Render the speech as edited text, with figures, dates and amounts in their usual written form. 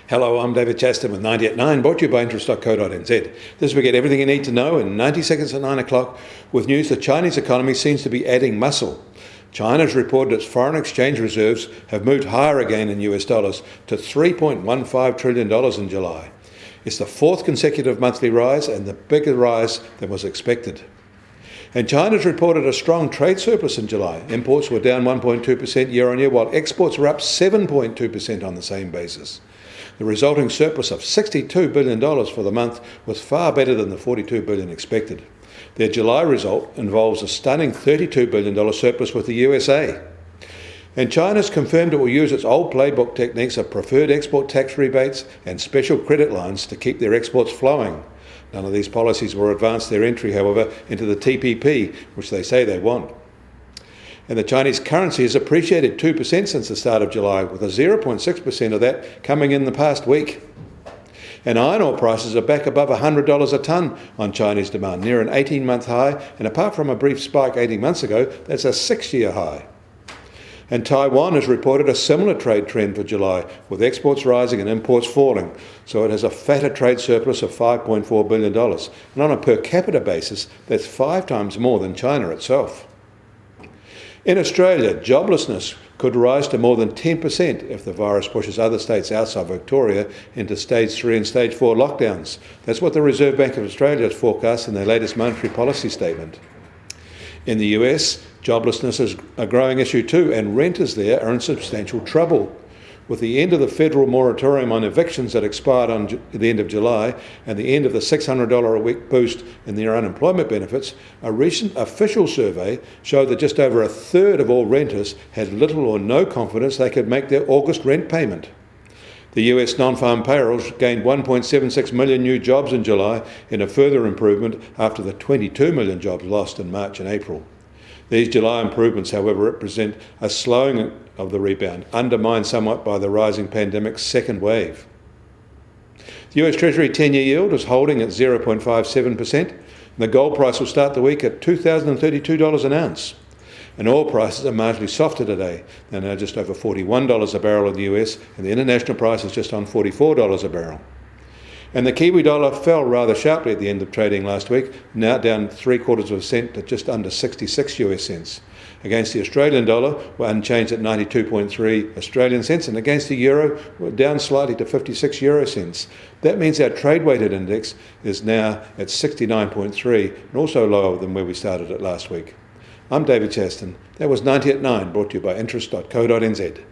Hello, I'm David Chaston with 90 at 9, brought to you by interest.co.nz. This week, get everything you need to know in 90 seconds at 9 o'clock with news the Chinese economy seems to be adding muscle. China's reported its foreign exchange reserves have moved higher again in US dollars to $3.15 trillion in July. It's the fourth consecutive monthly rise and the bigger rise than was expected. And China's reported a strong trade surplus in July. Imports were down 1.2% year on year, while exports were up 7.2% on the same basis. The resulting surplus of $62 billion for the month was far better than the $42 billion expected. Their July result involves a stunning $32 billion surplus with the USA. And China's confirmed it will use its old playbook techniques of preferred export tax rebates and special credit lines to keep their exports flowing. None of these policies will advance their entry, however, into the TPP, which they say they want. And the Chinese currency has appreciated 2% since the start of July, with a 0.6% of that coming in the past week. And iron ore prices are back above $100 a tonne on Chinese demand, near an 18-month high, and apart from a brief spike 18 months ago, that's a 6-year high. And Taiwan has reported a similar trade trend for July, with exports rising and imports falling, so it has a fatter trade surplus of $5.4 billion. And on a per capita basis, that's 5 times more than China itself. In Australia, joblessness could rise to more than 10% if the virus pushes other states outside Victoria into Stage 3 and Stage 4 lockdowns. That's what the Reserve Bank of Australia has forecast in their latest monetary policy statement. In the US, joblessness is a growing issue too, and renters there are in substantial trouble. With the end of the federal moratorium on evictions that expired on the end of July and the end of the $600 a week boost in their unemployment benefits, a recent official survey showed that just over a third of all renters had little or no confidence they could make their August rent payment. The US non-farm payrolls gained 1.76 million new jobs in July, in a further improvement after the 22 million jobs lost in March and April. These July improvements, however, represent a slowing of the rebound, undermined somewhat by the rising pandemic's second wave. The US Treasury 10-year yield is holding at 0.57%. The gold price will start the week at $2,032 an ounce. And oil prices are marginally softer today. They're now just over $41 a barrel in the US, and the international price is just on $44 a barrel. And the Kiwi dollar fell rather sharply at the end of trading last week, now down 0.75 cent to just under 66 US cents. Against the Australian dollar, we're unchanged at 92.3 Australian cents, and against the euro, we're down slightly to 56 euro cents. That means our trade-weighted index is now at 69.3, and also lower than where we started it last week. I'm David Chaston. That was 90 at 9, brought to you by interest.co.nz.